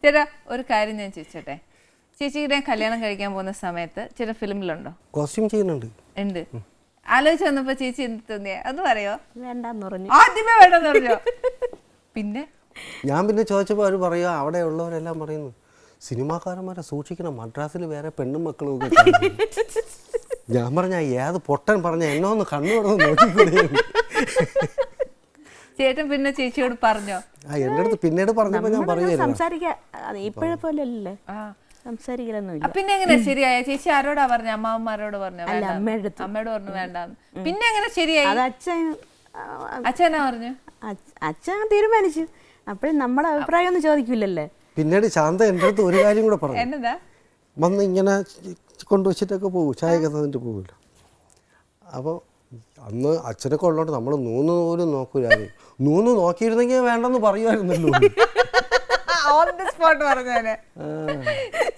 ചേട്ടാ ഒരു കാര്യം ഞാൻ ചോദിച്ചോട്ടെ, ചേച്ചിയുടെ കല്യാണം കഴിക്കാൻ പോകുന്ന സമയത്ത് ചേട്ടാ ഫിലിമിലുണ്ടോ? കോസ്റ്റ്യൂം ചെയ്യുന്നുണ്ട്. ഉണ്ട്. ആലോചിച്ച് വന്നപ്പോ ചേച്ചി എന്ത് തോന്നിയ അത് പറയോ? വേണ്ടെന്ന് പറഞ്ഞു. ആദ്യമേ വേണ്ടെന്ന് പറഞ്ഞോ? പിന്നെ ഞാൻ പിന്നെ ചോദിച്ചപ്പോൾ അവർ പറയുക, അവിടെ ഉള്ളവരെല്ലാം പറയുന്നു സിനിമാക്കാരന്മാരെ സൂക്ഷിക്കണം, മദ്രാസിൽ വേറെ പെണ്ണും മക്കളും ഒക്കെ. ഞാൻ പറഞ്ഞ ഏത് പൊട്ടൻ പറഞ്ഞ എന്നോ ഒന്ന് കണ്ണുകൊടുന്ന് നോക്കിക്കൂടെ. ചേട്ടൻ പിന്നെ ചേച്ചിയോട് പറഞ്ഞോ? എൻ്റെ അടുത്ത് പിന്നീട് പറഞ്ഞപ്പോൾ ഞാൻ പറയുക സംസാരിക്കാൻ ഇപ്പോഴെ പോലെ അല്ലേ, സംസാരിക്കലൊന്നുമില്ല. പിന്നെ എങ്ങനെ ശരിയായ? ചേച്ചി ആരോടാ പറഞ്ഞ? അമ്മാവന്മാരോട് പറഞ്ഞോ? അമ്മയോട് പറഞ്ഞു വേണ്ടാന്ന്. പിന്നെ എങ്ങനെ ശരിയായി? അച്ഛനാ പറഞ്ഞു? അച്ഛൻ തീരുമാനിച്ചു. അപ്പോഴും നമ്മുടെ അഭിപ്രായം ഒന്നും ചോദിക്കില്ലല്ലേ. പിന്നീട് ശാന്ത എൻ്റെ അടുത്ത് ഒരു കാര്യം കൂടെ പറഞ്ഞു. എന്നതാ? വന്ന് ഇങ്ങനെ കൊണ്ടുവച്ചിട്ടൊക്കെ പോകും, ചായയൊക്കെ തന്നിട്ട് പോകുമല്ലോ. അപ്പോൾ അന്ന് അച്ഛനൊക്കെ ഉള്ളതുകൊണ്ട് നമ്മൾ നൂന്ന് പോലും നോക്കൂല. നൂന്ന് നോക്കിയിരുന്നെങ്കിൽ വേണ്ടെന്ന് പറയുമായിരുന്നല്ലോ.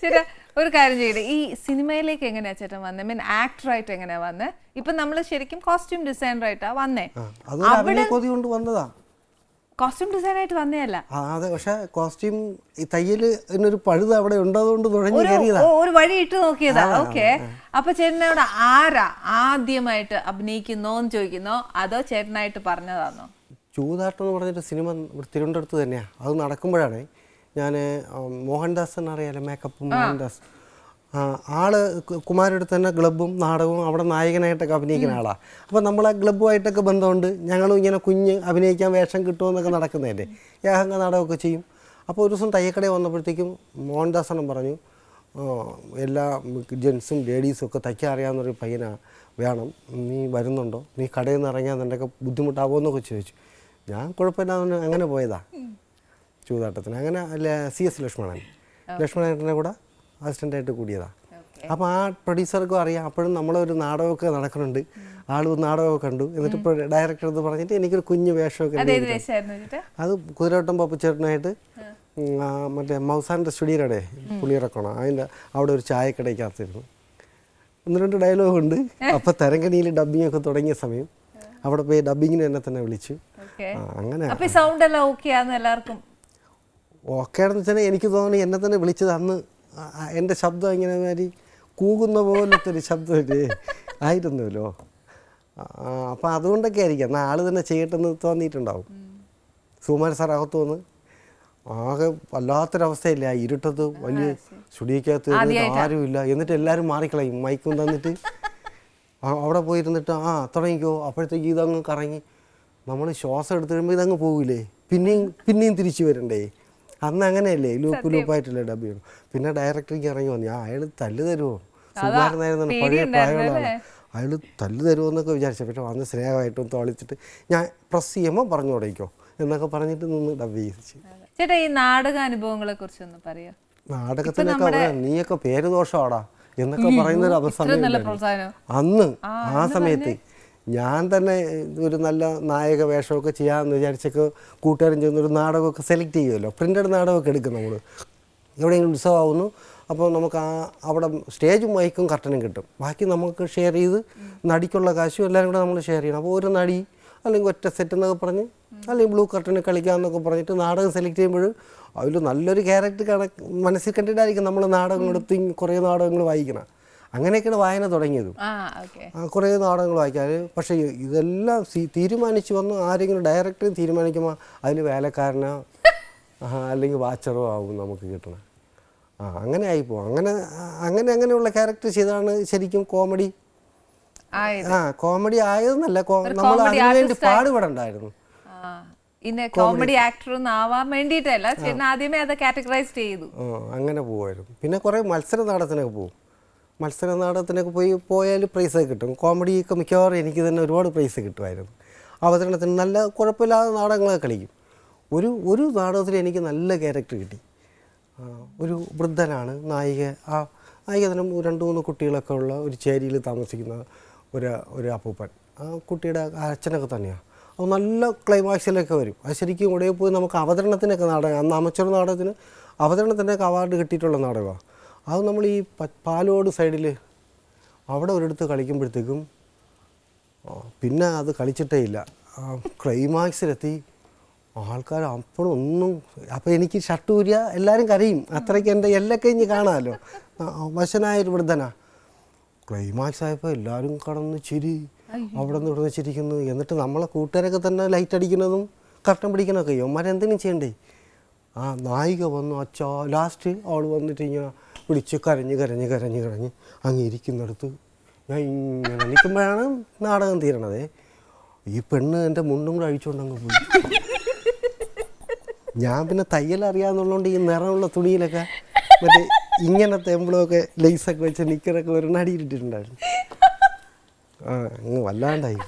ചേട്ടാ ഒരു കാര്യം ചെയ്യട്ടെ, ഈ സിനിമയിലേക്ക് എങ്ങനെയാ ചേട്ടൻ വന്നേ? മീൻ ആക്ടറായിട്ട് എങ്ങനെയാ വന്നേ? ഇപ്പൊ നമ്മള് ശരിക്കും കോസ്റ്റ്യൂം ഡിസൈനറായിട്ടാ വന്നേ. വന്നതാ. കോസ്റ്റ്യൂം ഡിസൈൻ ആയിട്ട് വന്നേയല്ല. അതെ, പക്ഷെ കോസ്റ്റ്യൂം ഈ തയ്യല് എന്നൊരു പഴുത് അവിടെ ഉണ്ടതുകൊണ്ട് ഒരു വഴി ഇട്ട് നോക്കിയതാ. ഓക്കെ. അപ്പൊ ചേട്ടനോട് ആരാ ആദ്യമായിട്ട് അഭിനയിക്കുന്നോന്ന് ചോദിക്കുന്നോ അതോ ചേട്ടനായിട്ട് പറഞ്ഞതാണോ? ചൂതാട്ടം എന്ന് പറഞ്ഞിട്ട് സിനിമ തിരുവനന്തപുരത്ത് തന്നെയാ. അത് നടക്കുമ്പോഴാണ് ഞാൻ മോഹൻദാസ് എന്നറിയാലോ, മേക്കപ്പ് മോഹൻദാസ്. ആള് കുമാരുടെ തന്നെ ക്ലബ്ബും നാടകവും അവിടെ നായകനായിട്ടൊക്കെ അഭിനയിക്കുന്ന ആളാണ്. അപ്പോൾ നമ്മൾ ആ ക്ലബ്ബുമായിട്ടൊക്കെ ബന്ധമുണ്ട്. ഞങ്ങളും ഇങ്ങനെ കുഞ്ഞ് അഭിനയിക്കാൻ വേഷം കിട്ടുമെന്നൊക്കെ നടക്കുന്നതല്ലേ, ഏഹങ്ക നാടകമൊക്കെ ചെയ്യും. അപ്പോൾ ഒരു ദിവസം തയ്യക്കടയിൽ വന്നപ്പോഴത്തേക്കും മോഹൻദാസ് എണ്ണം പറഞ്ഞു, എല്ലാ ജെൻസും ലേഡീസും ഒക്കെ തയ്ക്കാൻ അറിയാവുന്നൊരു പയ്യനാ വേണം, നീ വരുന്നുണ്ടോ, നീ കടയിൽ നിന്ന് ഇറങ്ങിയാൽ നിൻ്റെയൊക്കെ ബുദ്ധിമുട്ടാവുമോ എന്നൊക്കെ ചോദിച്ചു. ഞാൻ കുഴപ്പമില്ലാന്ന് അങ്ങനെ പോയതാ ചൂതാട്ടത്തിന്. അങ്ങനെ അല്ല CS ലക്ഷ്മണേട്ടൻ്റെ കൂടെ അസിസ്റ്റൻ്റായിട്ട് കൂടിയതാണ്. അപ്പോൾ ആ പ്രൊഡ്യൂസർക്കും അറിയാം. അപ്പോഴും നമ്മളൊരു നാടകമൊക്കെ നടക്കുന്നുണ്ട്, ആളും നാടകമൊക്കെ കണ്ടു. എന്നിട്ട് ഇപ്പോൾ ഡയറക്ടർ എന്ന് പറഞ്ഞിട്ട് എനിക്കൊരു കുഞ്ഞ് വേഷമൊക്കെ. അത് കുതിരവട്ടം പപ്പുച്ചേട്ടനായിട്ട് മറ്റേ മൗസാൻ്റെ സ്റ്റുഡിയോയുടെ പുളിയിറക്കണം, അതിൻ്റെ അവിടെ ഒരു ചായക്കടയ്ക്കകത്തിരുന്നു. 1-2 ഡയലോഗുണ്ട്. അപ്പോൾ തരങ്കണിയിൽ ഡബ്ബിങ് ഒക്കെ തുടങ്ങിയ സമയം അവിടെ പോയി ഡബ്ബിങ്ങിന് എന്നെ തന്നെ വിളിച്ചു. അങ്ങനെ ഓക്കേന്ന് വെച്ചാൽ എനിക്ക് തോന്നുന്നു എന്നെ തന്നെ വിളിച്ചത് അന്ന് എൻ്റെ ശബ്ദം ഇങ്ങനെ മാതിരി കൂകുന്ന പോലത്തെ ഒരു ശബ്ദമില്ലേ ആയിരുന്നല്ലോ. അപ്പം അതുകൊണ്ടൊക്കെ ആയിരിക്കും എന്നാൽ ആൾ തന്നെ ചെയ്യട്ടെന്ന് തോന്നിയിട്ടുണ്ടാവും. സുകുമാരൻ സാർ അകത്ത് വന്ന് ആകെ വല്ലാത്തൊരവസ്ഥയില്ല, ഇരുട്ടത്ത് വലിയ സ്റ്റുഡിയോക്കകത്ത് ആരുമില്ല. എന്നിട്ട് എല്ലാവരും മാറിക്കളയും, മൈക്കും തന്നിട്ട് അവിടെ പോയിരുന്നിട്ട് തുടങ്ങിക്കോ. അപ്പോഴത്തേക്ക് ഇതങ്ങ് കറങ്ങി നമ്മൾ ശ്വാസം എടുത്ത് കഴിയുമ്പോൾ ഇതങ്ങ് പോകില്ലേ, പിന്നെയും തിരിച്ചു വരണ്ടേ. അന്ന് അങ്ങനെയല്ലേ, ലൂപ്പായിട്ടല്ലേ ഡബ് ചെയ്യണം. പിന്നെ ഡയറക്ടർക്ക് ഇറങ്ങി വന്നു, അയാൾ തല്ല് തരുമോ, സുകുമാരനായിരുന്നു പഴയ പ്രായമുള്ളതാണ്, അയാൾ തല്ല് തരുമോ എന്നൊക്കെ വിചാരിച്ചു. പക്ഷെ വന്ന് സ്നേഹമായിട്ടും തോളിച്ചിട്ട് ഞാൻ പ്രസ് ചെയ്യുമ്പോൾ പറഞ്ഞു തുടങ്ങിക്കോ എന്നൊക്കെ പറഞ്ഞിട്ട് നിന്ന് ഡബ് ചെയ്യിച്ചു. ചേട്ടാ ഈ നാടക അനുഭവങ്ങളെ കുറിച്ചൊന്ന് പറയാം. നാടകത്തിനൊക്കെ നീയൊക്കെ പേര് ദോഷമാടാ എന്നൊക്കെ പറയുന്നൊരു അവസ്ഥ അന്ന് ആ സമയത്ത്. ഞാൻ തന്നെ ഒരു നല്ല നായക വേഷമൊക്കെ ചെയ്യാമെന്ന് വിചാരിച്ചൊക്കെ കൂട്ടുകാരും ചെയ്യുന്നൊരു നാടകമൊക്കെ സെലക്ട് ചെയ്യുമല്ലോ. പ്രിൻ്റഡ് നാടകമൊക്കെ എടുക്കും നമ്മൾ. എവിടെയെങ്കിലും ഉത്സവമാവുന്നു, അപ്പോൾ നമുക്ക് അവിടെ സ്റ്റേജും മൈക്കും കർട്ടനും കിട്ടും. ബാക്കി നമുക്ക് ഷെയർ ചെയ്ത് നടിക്കുള്ള കാശും എല്ലാവരും കൂടെ നമ്മൾ ഷെയർ ചെയ്യണം. അപ്പോൾ ഒരു നടി അല്ലെങ്കിൽ ഒറ്റ സെറ്റ് എന്നൊക്കെ പറഞ്ഞ് അല്ലെങ്കിൽ ബ്ലൂ കർട്ടന് കളിക്കാമെന്നൊക്കെ പറഞ്ഞിട്ട് നാടകം സെലക്ട് ചെയ്യുമ്പോൾ അതിൽ നല്ലൊരു ക്യാരക്ടർ മനസ്സിൽ കണ്ടിട്ടായിരിക്കും നമ്മൾ നാടകങ്ങൾ എടുത്ത് കുറേ നാടകങ്ങൾ വായിക്കണം. അങ്ങനെയൊക്കെയാണ് വായന തുടങ്ങിയതും. കുറേ നാടകങ്ങൾ വായിക്കാൻ. പക്ഷേ ഇതെല്ലാം തീരുമാനിച്ചു വന്ന് ആരെങ്കിലും ഡയറക്ടർ തീരുമാനിക്കുമ്പോൾ അതിൽ വേലക്കാരനോ അല്ലെങ്കിൽ വാച്ചറോ ആവും നമുക്ക് കിട്ടണം. അങ്ങനെ ആയിപ്പോവും. അങ്ങനെയുള്ള ക്യാരക്ടർ ചെയ്താണ് ശരിക്കും കോമഡി കോമഡി ആയതെന്നല്ല, നമ്മൾ അതിനുവേണ്ടി പാടുപെടണ്ടായിരുന്നു. കോമഡി ആക്ടർ ആവാൻ വേണ്ടിയിട്ടല്ല, ആദ്യമേ അത് കാറ്റഗറൈസ് ചെയ്തു. അങ്ങനെ പോവായിരുന്നു. പിന്നെ കുറേ മത്സര നാടകത്തിനൊക്കെ പോകും. മത്സര നാടകത്തിനൊക്കെ പോയാൽ പ്രൈസൊക്കെ കിട്ടും. കോമഡിയൊക്കെ മിക്കവാറും എനിക്ക് തന്നെ ഒരുപാട് പ്രൈസ് കിട്ടുമായിരുന്നു. അവതരണത്തിന് നല്ല കുഴപ്പമില്ലാതെ നാടകങ്ങളൊക്കെ കളിക്കും. ഒരു നാടകത്തിൽ എനിക്ക് നല്ല ക്യാരക്ടർ കിട്ടി. ഒരു വൃദ്ധനാണ് നായിക. നായിക തന്നെ 2-3 കുട്ടികളൊക്കെ ഉള്ള ഒരു ചേരിയിൽ താമസിക്കുന്ന ഒരു അപ്പൂപ്പൻ. ആ കുട്ടിയുടെ അച്ഛനൊക്കെ തന്നെയാണ്. അത് നല്ല ക്ലൈമാക്സിലൊക്കെ വരും. അത് ശരിക്കും ഇവിടെ പോയി നമുക്ക് അവതരണത്തിനൊക്കെ അന്ന് അമച്ചർ നാടകത്തിന് അവതരണത്തിനൊക്കെ അവാർഡ് കിട്ടിയിട്ടുള്ള നാടകമാണ്. അത് നമ്മൾ ഈ പാലോട് സൈഡിൽ അവിടെ ഒരിടത്ത് കളിക്കുമ്പോഴത്തേക്കും പിന്നെ അത് കളിച്ചിട്ടേ ഇല്ല. ക്ലൈമാക്സിലെത്തി ആൾക്കാർ അപ്പോഴും ഒന്നും. അപ്പോൾ എനിക്ക് ഷർട്ട് ഊരിയ എല്ലാവരും കരയും. അത്രയ്ക്ക് എൻ്റെ എല്ലൊക്കെ ഇഞ്ഞ് കാണാമല്ലോ. വശനായൊരു വൃദ്ധനാ. ക്ലൈമാക്സ് ആയപ്പോൾ എല്ലാവരും കടന്ന് ചിരി, അവിടെ നിന്ന് ഇവിടെ ചിരിക്കുന്നു. എന്നിട്ട് നമ്മളെ കൂട്ടുകാരൊക്കെ തന്നെ ലൈറ്റ് അടിക്കുന്നതും കർട്ടൻ പിടിക്കണമൊക്കെ ഇവന്മാരെന്തെങ്കിലും ചെയ്യണ്ടേ. ആ നായിക വന്നു, അച്ഛാ. ലാസ്റ്റ് അവൾ വന്നിട്ട് ഇങ്ങനെ പിടിച്ച് കരഞ്ഞ് കരഞ്ഞ് കരഞ്ഞ് കരഞ്ഞ് അങ്ങ് ഇരിക്കുന്നിടത്ത് ഞാൻ ഇങ്ങനെ നിൽക്കുമ്പോഴാണ് നാടകം തീരണതേ. ഈ പെണ്ണ് എൻ്റെ മുണ്ടും കൂടെ അഴിച്ചുകൊണ്ട് അങ്ങ് പോയി. ഞാൻ പിന്നെ തയ്യൽ അറിയാമെന്നുള്ളതുകൊണ്ട് ഈ നിറമുള്ള തുണിയിലൊക്കെ മറ്റേ ഇങ്ങനത്തെ എംബ്ലമൊക്കെ ലേസൊക്കെ വെച്ച് നിക്കറൊക്കെ ഒരു നടിയിട്ടിട്ടുണ്ടായിരുന്നു. ആ അങ്ങ് വല്ലാണ്ടായി.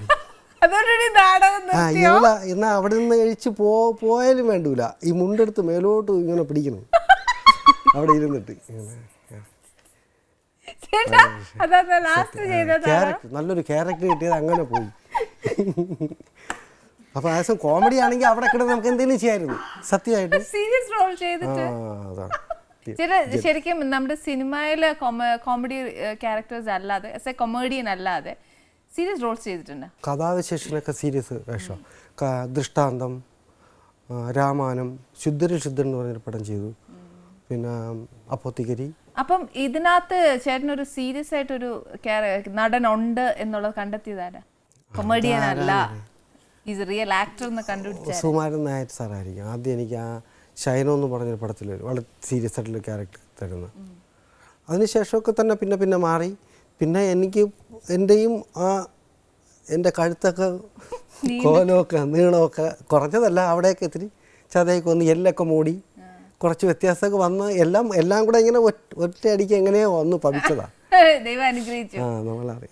ഇവള എന്നാ അവിടെ നിന്ന് കഴിച്ച് പോയാലും വേണ്ടൂല, ഈ മുണ്ടെടുത്ത് മേലോട്ട് ഇങ്ങനെ പിടിക്കണം അവിടെ ഇരുന്നിട്ട്. നല്ലൊരു ക്യാരക്ടർ കിട്ടിയത് അങ്ങനെ പോയി. അപ്പൊ ആസം കോമഡി ആണെങ്കിൽ അവിടെ കിടന്ന് നമുക്ക് എന്തെങ്കിലും ചെയ്യായിരുന്നു സത്യമായിട്ട്. ശരിക്കും നമ്മുടെ സിനിമയിലെ കോമഡി ക്യാരക്ടേഴ്സ് അല്ലാതെ കൊമേഡിയൻ അല്ലാതെ സീരിയസ് റോൾസ് ചെയ്തിട്ടുണ്ട്. കഥാവിശേഷനൊക്കെ സീരിയസ് വേഷം. ദൃഷ്ടാന്തം, രാമായണം, ശുദ്ധരിൽ ശുദ്ധൻ എന്ന് പറഞ്ഞൊരു പടം ചെയ്തു. പിന്നെ അപ്പോത്തിക്കരി. അപ്പം ഇതിനകത്ത് ചേട്ടനൊരു സീരിയസ് ആയിട്ടൊരു നടൻ ഉണ്ട് എന്നുള്ളത് കണ്ടെത്തിയതാരാ? കൊമേഡിയൻ അല്ല, ഈസ് റിയൽ ആക്ടർ എന്ന് കണ്ടുപിടിച്ച സുകുമാരൻ നായർ സാറായിരിക്കും. ആദ്യം എനിക്ക് ആ ഷൈനോ എന്ന് പറഞ്ഞൊരു പടത്തിൽ വളരെ സീരിയസ് ആയിട്ടുള്ള ക്യാരക്ടർ തരുന്നത്. അതിനുശേഷമൊക്കെ തന്നെ പിന്നെ പിന്നെ മാറി. പിന്നെ എനിക്ക് എൻ്റെയും ആ എൻ്റെ കഴുത്തൊക്കെ കോലമൊക്കെ നീളമൊക്കെ കുറഞ്ഞതല്ല, അവിടെയൊക്കെ ഇത്തിരി ചതയൊക്കെ വന്ന് എല്ലൊക്കെ മൂടി കുറച്ച് വ്യത്യാസമൊക്കെ വന്ന് എല്ലാം കൂടെ ഇങ്ങനെ ഒറ്റയടിക്ക് എങ്ങനെയോ വന്ന് പതിച്ചതാണ്. ദൈവം അനുഗ്രഹിച്ചു.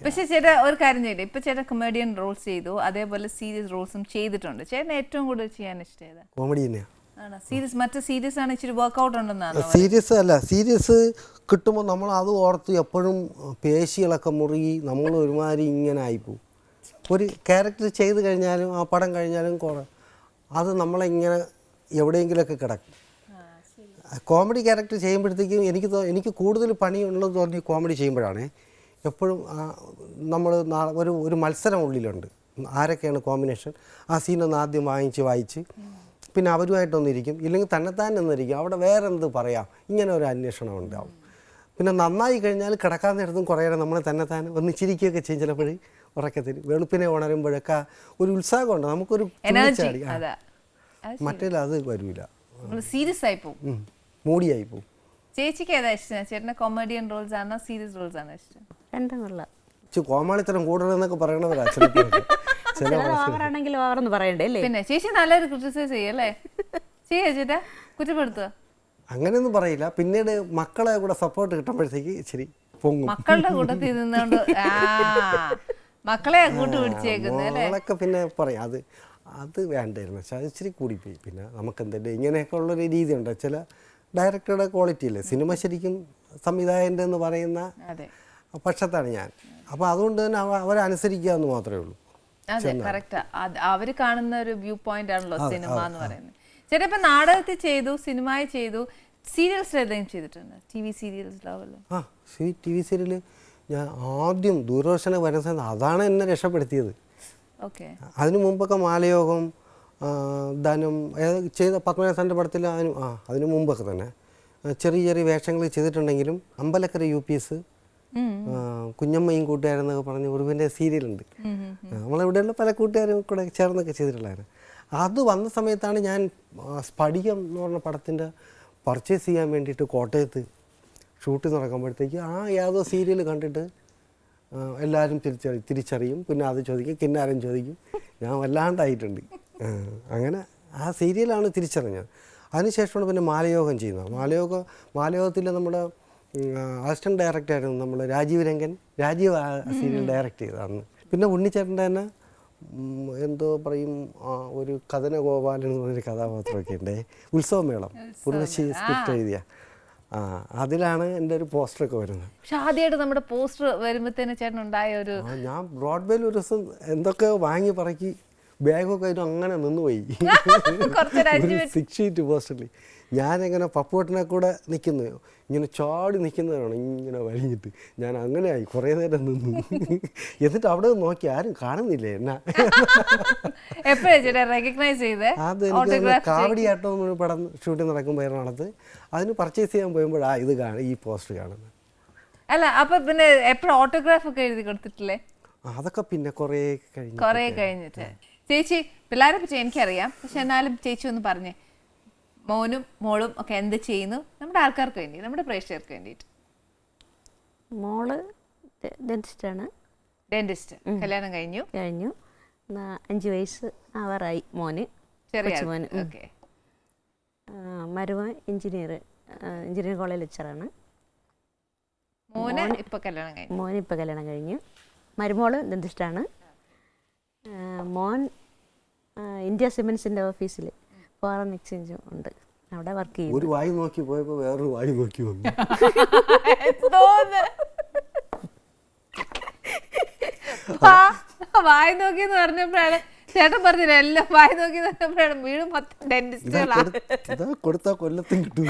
പക്ഷെ ചേട്ടാ ഒരു കാര്യം ചെയ്യില്ല, ഇപ്പൊ ചേട്ടൻ കൊമേഡിയൻ റോൾസ് ചെയ്തു, അതേപോലെ സീരിയസ് റോൾസും ചെയ്തിട്ടുണ്ട്. ചേട്ടൻ ഏറ്റവും കൂടുതൽ ചെയ്യാൻ ഇഷ്ടം കോമഡി തന്നെയാണ്. സീരിയസ് മറ്റേ സീരിയസ് ആണ് ഇച്ചിരി വർക്ക്ഔട്ട് ഉണ്ടെന്നാണ്. സീരിയസ് അല്ല, സീരിയസ് കിട്ടുമ്പോൾ നമ്മൾ അത് ഓർത്ത് എപ്പോഴും പേശികളൊക്കെ മുറുകി നമ്മൾ ഒരുമാതിരി ഇങ്ങനെ ആയിപ്പോവും. ഒരു ക്യാരക്ടർ ചെയ്ത് കഴിഞ്ഞാലും ആ പടം കഴിഞ്ഞാലും അത് നമ്മളിങ്ങനെ എവിടെയെങ്കിലുമൊക്കെ കിടക്കും. കോമഡി ക്യാരക്ടർ ചെയ്യുമ്പോഴത്തേക്കും എനിക്ക് കൂടുതൽ പണിയുള്ളത് തോന്നി കോമഡി ചെയ്യുമ്പോഴാണ്. എപ്പോഴും നമ്മൾ ഒരു മത്സരം ഉള്ളിലുണ്ട്, ആരൊക്കെയാണ് കോമ്പിനേഷൻ. ആ സീനൊന്ന് ആദ്യം വായിച്ച് പിന്നെ അവരുമായിട്ടൊന്നിരിക്കും, ഇല്ലെങ്കിൽ തന്നെത്താൻ എന്നിരിക്കും. അവിടെ വേറെ എന്ത് പറയാം, ഇങ്ങനെ ഒരു അന്വേഷണം ഉണ്ടാവും. പിന്നെ നന്നായി കഴിഞ്ഞാൽ കിടക്കാൻ നേരത്തും കുറേ നമ്മൾ തന്നെത്താൻ ഒന്ന് ചിരിക്കുകയൊക്കെ ചെയ്യും. ചിലപ്പോൾ ഉറക്കത്തിന് വെളുപ്പിനെ ഉണരുമ്പോഴൊക്കെ ഒരു ഉത്സാഹമുണ്ട്, നമുക്കൊരു ചാടി. മറ്റേത് അത് വരില്ല, സീരിയസ് ആയി പോകും, മൂടിയായി പോകും. ചേച്ചിക്ക് ഏതാ ഇഷ്ടം? ചേട്ടന് കൊമേഡിയൻ റോൾസ് ആണോ സീരിയസ് റോൾസ് ആണോ ഇഷ്ടം? രണ്ടും കൊള്ളാം. കോമാളിത്തരം കൂടുതലെന്നൊക്കെ പറയണവരാ. പിന്നെ ചേച്ചി നല്ലൊരു ക്രിറ്റിസൈസ് ചെയ്യല്ലേ? ചേട്ടാ കുറ്റപ്പെടുത്തുക അങ്ങനെയൊന്നും പറയില്ല. പിന്നീട് മക്കളെ കൂടെ സപ്പോർട്ട് കിട്ടുമ്പോഴത്തേക്ക് ശരി പൊങ്ങും. മക്കളുടെ കൂട്ടത്തിൽ നിന്നുകൊണ്ട് മക്കളെ കൂട്ട് പിടിച്ചേക്കുന്നൊക്കെ പിന്നെ പറയും അത് വേണ്ടായിരുന്നു, പക്ഷെ അത് ഇച്ചിരി കൂടിപ്പോയി. പിന്നെ നമുക്ക് എന്തെങ്കിലും ഇങ്ങനെയൊക്കെ ഉള്ളൊരു രീതിയുണ്ട്. ചില ഡയറക്ടറുടെ ക്വാളിറ്റി അല്ലേ സിനിമ ശരിക്കും സംവിധായകൻ്റെ എന്ന് പറയുന്ന പക്ഷത്താണ് ഞാൻ. അപ്പോൾ അതുകൊണ്ട് തന്നെ അവരനുസരിക്കുക എന്ന് മാത്രമേ ഉള്ളൂ. അതെ, കറക്റ്റ്. അവര് കാണുന്ന ഒരു വ്യൂ പോയിന്റ് ആണല്ലോ സിനിമ എന്ന് പറയുന്നത്. ചേട്ടാ ഇപ്പൊ നാടകത്തിൽ ചെയ്തു, സിനിമയിൽ ചെയ്തു, സീരിയൽസ് ഏതെങ്കിലും ചെയ്തിട്ടുണ്ട്? TV സീരിയൽസ് TV സീരിയൽ ഞാൻ ആദ്യം ദൂരദർശന വരുന്ന സമയത്ത് അതാണ് എന്നെ രക്ഷപ്പെടുത്തിയത്. അതിനു മുമ്പൊക്കെ മാലയോഗം, ധനം ചെയ്ത പത്മനാഭൻ്റെ പടത്തിൽ അതിനു മുമ്പൊക്കെ തന്നെ ചെറിയ ചെറിയ വേഷങ്ങൾ ചെയ്തിട്ടുണ്ടെങ്കിലും അമ്പലക്കര UPS, കുഞ്ഞമ്മയും കൂട്ടുകാരെന്നൊക്കെ പറഞ്ഞ് ഉറുവിൻ്റെ സീരിയലുണ്ട്. നമ്മളിവിടെയുള്ള പല കൂട്ടുകാരും കൂടെ ചേർന്നൊക്കെ ചെയ്തിട്ടുള്ളായിരുന്നു. അത് വന്ന സമയത്താണ് ഞാൻ സ്ഫടികം എന്ന് പറഞ്ഞ പടത്തിൻ്റെ പർച്ചേസ് ചെയ്യാൻ വേണ്ടിയിട്ട് കോട്ടയത്ത് ഷൂട്ട് നടക്കുമ്പോഴത്തേക്ക് യാതോ സീരിയൽ കണ്ടിട്ട് എല്ലാവരും തിരിച്ചറിയും. പിന്നെ അത് ചോദിക്കും, കിന്നാരം ചോദിക്കും. ഞാൻ വല്ലാണ്ടായിട്ടുണ്ട്. അങ്ങനെ ആ സീരിയലാണ് തിരിച്ചറിഞ്ഞത്. അതിനുശേഷമാണ് പിന്നെ മാലയോഗം ചെയ്യുന്നത്. മാലയോഗത്തിൽ നമ്മുടെ അസിസ്റ്റൻറ്റ് ഡയറക്ടറായിരുന്നു നമ്മൾ രാജീവ് സീരിയൽ ഡയറക്റ്റ് ചെയ്തതാണ്. പിന്നെ ഉണ്ണിച്ചേട്ടൻ്റെ തന്നെ എന്തോ പറയും ഒരു കഥന ഗോപാലൻ എന്ന് പറഞ്ഞൊരു കഥാപാത്രമൊക്കെ ഉണ്ട്. ഉത്സവമേളം ഉർവശി സ്ക്രിപ്റ്റ് എഴുതിയ അതിലാണ് എൻ്റെ ഒരു പോസ്റ്ററൊക്കെ വരുന്നത്. പക്ഷെ ആദ്യമായിട്ട് നമ്മുടെ പോസ്റ്റർ വരുമ്പോഴത്തേന് ചേട്ടൻ ഉണ്ടായ ഒരു ഞാൻ ബ്രോഡ്വേയിൽ ഒരു ദിവസം എന്തൊക്കെ വാങ്ങി പറക്കി ബാഗൊക്കെ ആയിട്ട് അങ്ങനെ നിന്നുപോയി. കുറച്ചൊരു 5 ഒരു 6 ഷീറ്റ് പോസ്റ്ററിൽ ഞാനിങ്ങനെ പപ്പുവട്ടിനെ കൂടെ നിൽക്കുന്നു, ഇങ്ങനെ ചാടി നിൽക്കുന്നതാണ് ഇങ്ങനെ വലിഞ്ഞിട്ട്. ഞാൻ അങ്ങനെയായി കുറേ നേരം നിന്നു. എന്നിട്ട് അവിടെ നോക്കി ആരും കാണുന്നില്ല എന്നാ. റെക്കഗ്നൈസ് ചെയ്തേ? അത് എനിക്ക് കാവടിയാട്ടം എന്നൊരു പടം ഷൂട്ടിംഗ് നടക്കുമ്പോൾ എറണാകുളത്ത് അതിന് പർച്ചേസ് ചെയ്യാൻ പോയപ്പോഴാ ഇത് ഈ പോസ്റ്റർ കാണുന്നത്. അല്ല അപ്പൊ പിന്നെ എപ്പോഴും ഓട്ടോഗ്രാഫ് ഒക്കെ എഴുതി കൊടുത്തിട്ടില്ലേ? അതൊക്കെ പിന്നെ കുറേ കഴിഞ്ഞിട്ട്. ചേച്ചി പിള്ളേരെ പറ്റി എനിക്കറിയാം, പക്ഷെ എന്നാലും ചേച്ചി ഒന്ന് പറഞ്ഞേ, മോനും മോളും ഒക്കെ എന്ത് ചെയ്യുന്നു നമ്മുടെ ആൾക്കാർക്ക് വേണ്ടി, നമ്മുടെ പ്രേക്ഷകർക്ക് വേണ്ടിയിട്ട്? മോള് ഡെന്റിസ്റ്റാണ്. ഡെന്റിസ്റ്റ്. കല്യാണം കഴിഞ്ഞു? 5 വയസ്സ് ആവാറായി മോന്. ചെറിയ മോന്. മരുമോൻ എഞ്ചിനീയറിംഗ് കോളേജ് ലെക്ചറാണ്. മോന് ഇപ്പൊ കല്യാണം കഴിഞ്ഞു. മരുമോള് ഡെന്റിസ്റ്റാണ്. മോൻ ഇന്ത്യ സിമെന്റ്സിന്റെ ഓഫീസിൽ ഫോറിൻ എക്സ്ചേഞ്ച് ഉണ്ട്, അവിടെ വർക്ക് ചെയ്യും. ഒരു വായി നോക്കി പോയപ്പോ വേറൊരു വായി നോക്കി വന്നു. വായി നോക്കി എന്ന് പറഞ്ഞപ്പോഴാണ് ചേട്ടൻ പറഞ്ഞില്ല, എല്ലാം വായി നോക്കി പറഞ്ഞപ്പോഴാണ് വീട് മൊത്തം ഡെന്റിസ്റ്റുകളാണ്. കൊടുത്താ കൊല്ലത്തും കിട്ടും.